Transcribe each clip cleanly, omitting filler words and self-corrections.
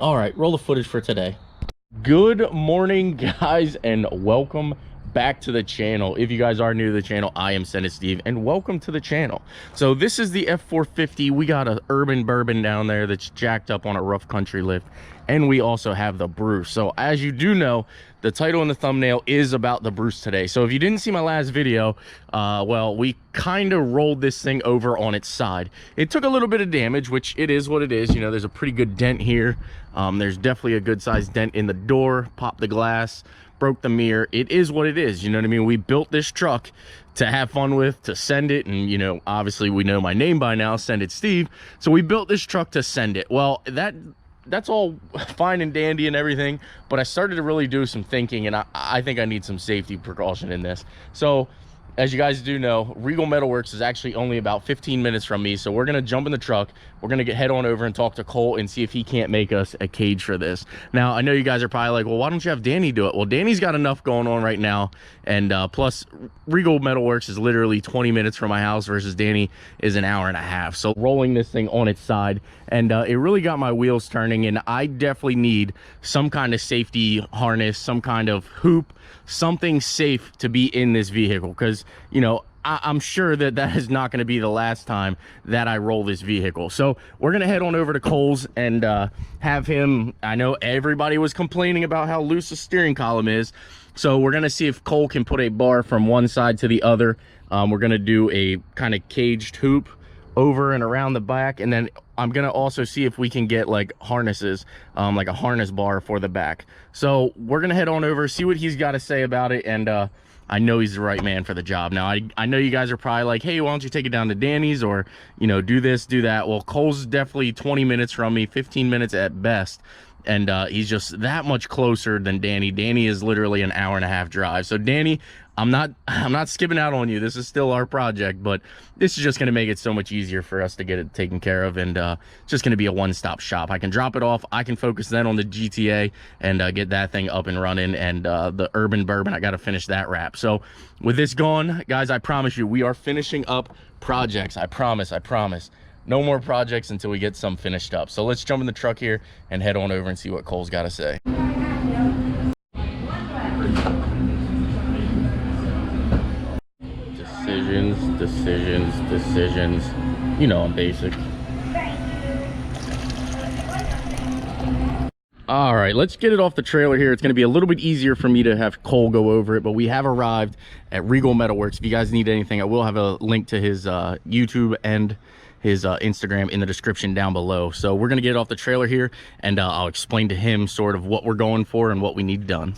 All right, roll the footage for today. Good morning, guys, and welcome back to the channel. If you guys are new to the channel, I am Senate Steve, and welcome to the channel. So this is the F450. We got a urban bourbon down there that's jacked up on a rough country lift, and we also have the Bruce. So as you do know, the title and the thumbnail is about the Bruce today. So if you didn't see my last video, well, we kind of rolled this thing over on its side. It took a little bit of damage, which it is what it is. You know, there's a pretty good dent here. There's definitely a good sized dent in the door, popped the glass, broke the mirror. It is what it is. You know what I mean? We built this truck to have fun with, to send it. And, you know, obviously we know my name by now, Send It Steve. So we built this truck to send it. Well, that's all fine and dandy and everything, but I started to really do some thinking, and I think I need some safety precaution in this. So as you guys do know, Regal Metalworks is actually only about 15 minutes from me, so we're gonna jump in the truck. We're gonna head on over and talk to Cole and see if he can't make us a cage for this. Now, I know you guys are probably like, well, why don't you have Danny do it? Well, Danny's got enough going on right now, and plus Regal Metalworks is literally 20 minutes from my house versus Danny is an hour and a half. So rolling this thing on its side, and it really got my wheels turning, and I definitely need some kind of safety harness, some kind of hoop, something safe to be in this vehicle, because, you know, I'm sure that is not going to be the last time that I roll this vehicle. So we're going to head on over to Cole's and have him. I know everybody was complaining about how loose the steering column is, so we're going to see if Cole can put a bar from one side to the other. We're going to do a kind of caged hoop over and around the back, and then I'm gonna also see if we can get like harnesses, like a harness bar for the back. So we're gonna head on over, see what he's got to say about it, and I know he's the right man for the job. Now I know you guys are probably like, hey, why don't you take it down to Danny's, or, you know, do this, do that. Well, Cole's definitely 20 minutes from me, 15 minutes at best, and he's just that much closer than Danny. Danny is literally an hour and a half drive. So Danny, I'm not skipping out on you. This is still our project, but this is just going to make it so much easier for us to get it taken care of, and it's just going to be a one-stop shop. I can drop it off, I can focus then on the GTA and get that thing up and running, and the urban bourbon, I got to finish that wrap. So with this gone, guys, I promise you, we are finishing up projects. I promise. No more projects until we get some finished up. So let's jump in the truck here and head on over and see what Cole's got to say. Decisions. You know, I'm basic. All right, let's get it off the trailer here. It's going to be a little bit easier for me to have Cole go over it, but we have arrived at Regal Metalworks. If you guys need anything, I will have a link to his YouTube and his Instagram in the description down below. So we're going to get it off the trailer here, and I'll explain to him sort of what we're going for and what we need done.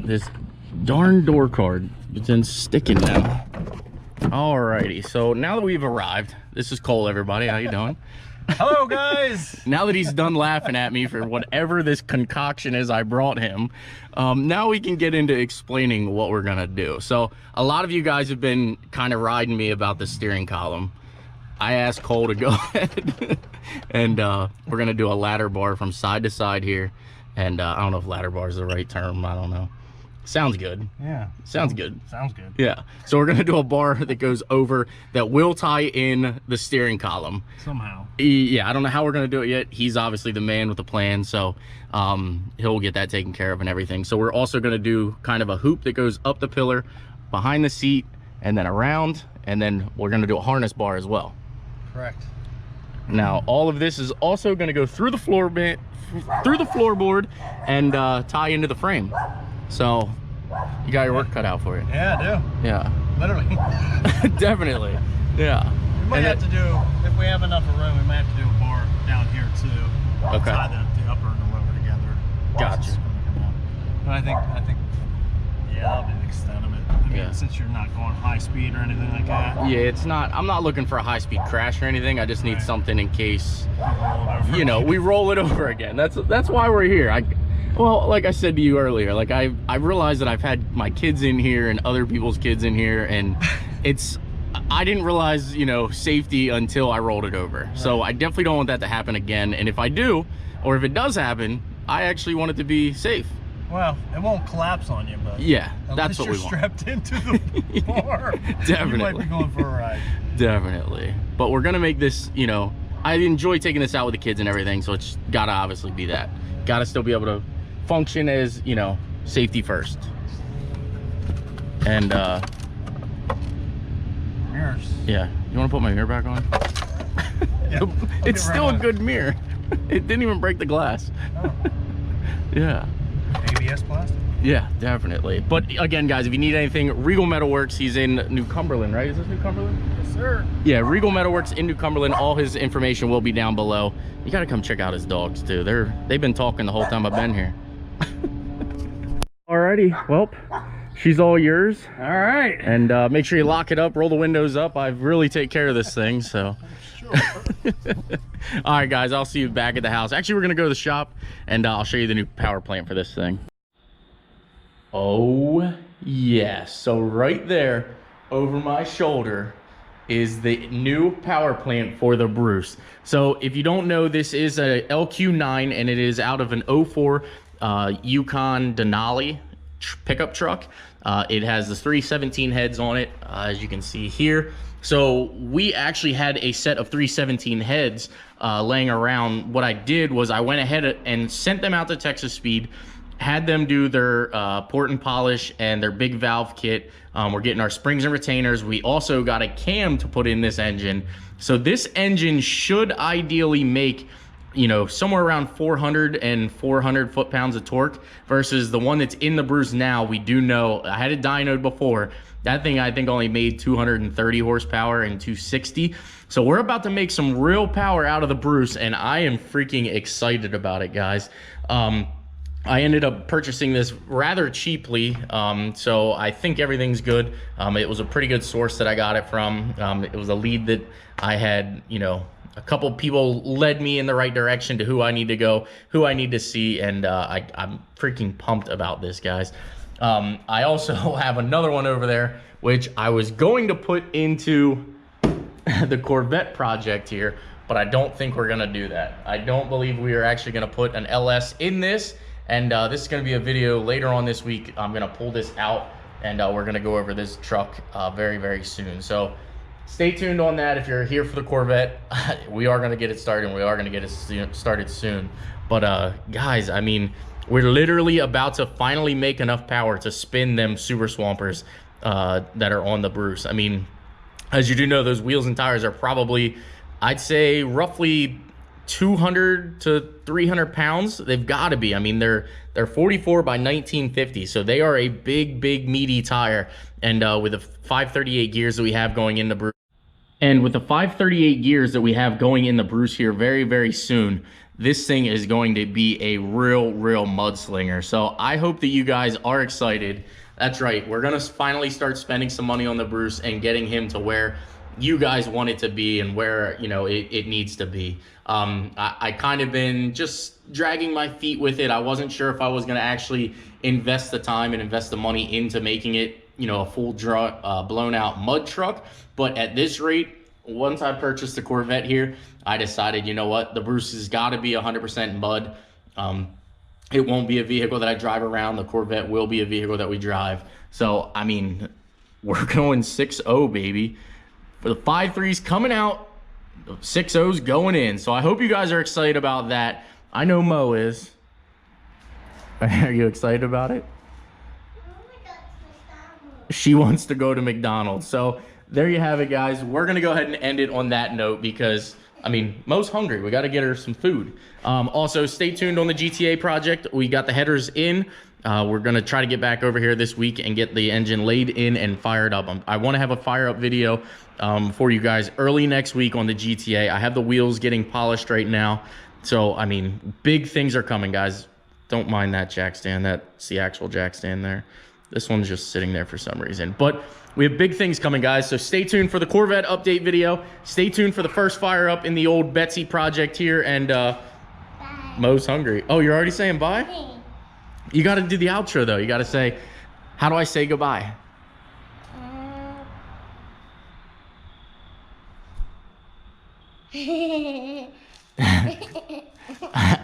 This darn door card, it's in sticking now. Alrighty, so now that we've arrived, this is Cole, everybody. How you doing? Hello, guys. Now that he's done laughing at me for whatever this concoction is I brought him, now we can get into explaining what we're gonna do. So a lot of you guys have been kind of riding me about the steering column. I asked Cole to go ahead and we're gonna do a ladder bar from side to side here, and I don't know if ladder bar is the right term, I don't know. Sounds good. Yeah. Sounds good. Sounds good. Yeah. So we're going to do a bar that goes over that will tie in the steering column. Somehow. Yeah, I don't know how we're going to do it yet. He's obviously the man with the plan, so he'll get that taken care of and everything. So we're also going to do kind of a hoop that goes up the pillar, behind the seat, and then around, and then we're going to do a harness bar as well. Correct. Now, all of this is also going to go through the floorboard and tie into the frame. So you got your work cut out for you. Yeah, I do. Yeah. Literally. Definitely. Yeah. We might have to do, if we have enough room, we might have to do a bar down here too. Okay. Tie the upper and the lower together. Gotcha. But I think, yeah, that'll be the extent of it. I mean, Yeah. since you're not going high speed or anything like that. Yeah, it's not, I'm not looking for a high-speed crash or anything. I just need something in case, you know, we roll it over again. That's why we're here. Well, like I said to you earlier, like I realized that I've had my kids in here and other people's kids in here, and I didn't realize, you know, safety until I rolled it over. Right. So I definitely don't want that to happen again. And if I do, or if it does happen, I actually want it to be safe. Well, it won't collapse on you, but yeah, that's what we want. Strapped into the bar. Definitely. You might be going for a ride. Definitely. But we're gonna make this, you know, I enjoy taking this out with the kids and everything, so it's gotta obviously be that. Gotta still be able to function as, you know, safety first. And mirrors. Yeah. You wanna put my mirror back on? Yeah, it's still a good mirror. It didn't even break the glass. Oh. Yeah. ABS plastic? Yeah, definitely. But again, guys, if you need anything, Regal Metalworks, he's in New Cumberland, right? Is this New Cumberland? Yes, sir. Yeah, Regal Metalworks in New Cumberland. All his information will be down below. You gotta come check out his dogs too. They've been talking the whole time I've been here. Alrighty, well, she's all yours. All right. And make sure you lock it up, roll the windows up. I really take care of this thing, so. Sure. All right, guys, I'll see you back at the house. Actually, we're gonna go to the shop and I'll show you the new power plant for this thing. Oh yes, so right there over my shoulder is the new power plant for the Bruce. So if you don't know, this is a LQ9 and it is out of an 04 Yukon Denali pickup truck. It has the 317 heads on it, as you can see here. So we actually had a set of 317 heads laying around. What I did was I went ahead and sent them out to Texas Speed, had them do their port and polish and their big valve kit. We're getting our springs and retainers. We also got a cam to put in this engine. So this engine should ideally make, you know, somewhere around 400 and 400 foot-pounds of torque versus the one that's in the Bruce now. We do know, I had it dynoed before. That thing, I think, only made 230 horsepower and 260. So we're about to make some real power out of the Bruce, and I am freaking excited about it, guys. I ended up purchasing this rather cheaply, so I think everything's good. It was a pretty good source that I got it from. It was a lead that I had, you know, a couple people led me in the right direction to who I need to go, who I need to see, and I'm freaking pumped about this, guys. I also have another one over there, which I was going to put into the Corvette project here, but I don't think we're gonna do that. I don't believe we are actually gonna put an LS in this, and this is gonna be a video later on this week. I'm gonna pull this out, and we're gonna go over this truck very, very soon. So stay tuned on that. If you're here for the Corvette, we are gonna get it started, and we are gonna get it started soon. But guys, I mean, we're literally about to finally make enough power to spin them Super Swampers that are on the Bruce. I mean, as you do know, those wheels and tires are probably, I'd say, roughly 200 to 300 pounds. They've got to be. I mean, they're 44 by 1950, so they are a big, big, meaty tire. And with the 538 gears that we have going in the Bruce, here very, very soon, this thing is going to be a real mudslinger. So I hope that you guys are excited. That's right, we're gonna finally start spending some money on the Bruce and getting him to where you guys want it to be and where, you know, it needs to be. I kind of been just dragging my feet with it. I wasn't sure if I was gonna actually invest the time and invest the money into making it, you know, a full blown out mud truck. But at this rate, once I purchased the Corvette here, I decided, you know what, the Bruce has got to be 100% mud. It won't be a vehicle that I drive around. The Corvette will be a vehicle that we drive. So, I mean, we're going 6.0, baby. For the 5.3's coming out, the 6.0's going in. So I hope you guys are excited about that. I know Mo is. Are you excited about it? She wants to go to McDonald's. So there you have it, guys. We're gonna go ahead and end it on that note because, I mean, Mo's hungry. We got to get her some food. Also, stay tuned on the GTA project. We got the headers in. We're going to try to get back over here this week and get the engine laid in and fired up. I want to have a fire up video for you guys early next week on the GTA. I have the wheels getting polished right now. So, I mean, big things are coming, guys. Don't mind that jack stand. That's the actual jack stand there. This one's just sitting there for some reason. But we have big things coming, guys, so stay tuned for the Corvette update video. Stay tuned for the first fire up in the old Betsy project here, and Mo's hungry. Oh, you're already saying bye? You got to do the outro, though. You got to say, how do I say goodbye?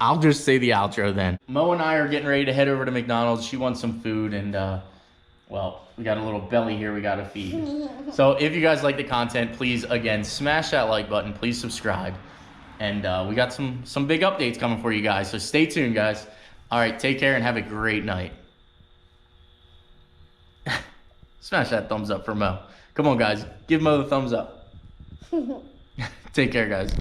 I'll just say the outro then. Mo and I are getting ready to head over to McDonald's. She wants some food, and well, we got a little belly here we gotta feed. So if you guys like the content, please, again, smash that like button. Please subscribe. And we got some big updates coming for you guys, so stay tuned, guys. All right, take care and have a great night. Smash that thumbs up for Mo. Come on, guys. Give Mo the thumbs up. Take care, guys.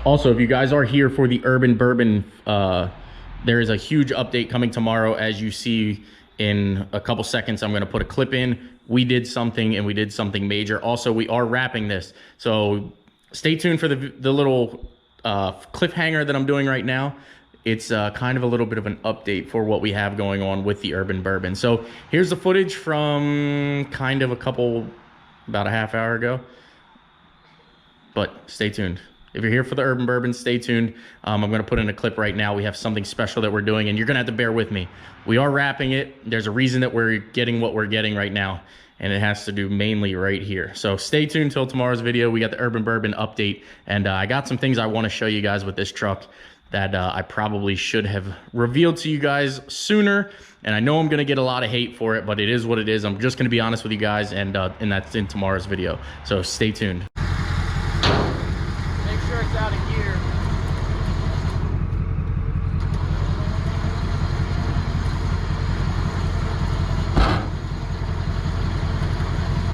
Also, if you guys are here for the Urban Bourbon, there is a huge update coming tomorrow. As you see in a couple seconds, I'm going to put a clip in. We did something, and we did something major. Also, we are wrapping this. So stay tuned for the little cliffhanger that I'm doing right now. It's kind of a little bit of an update for what we have going on with the Urban Bourbon. So here's the footage from kind of about a half hour ago. But stay tuned. If you're here for the Urban Bourbon, stay tuned. I'm going to put in a clip right now. We have something special that we're doing, and you're going to have to bear with me. We are wrapping it. There's a reason that we're getting what we're getting right now, and it has to do mainly right here. So stay tuned till tomorrow's video. We got the Urban Bourbon update, and I got some things I want to show you guys with this truck that I probably should have revealed to you guys sooner. And I know I'm going to get a lot of hate for it, but it is what it is. I'm just going to be honest with you guys, and that's in tomorrow's video. So stay tuned.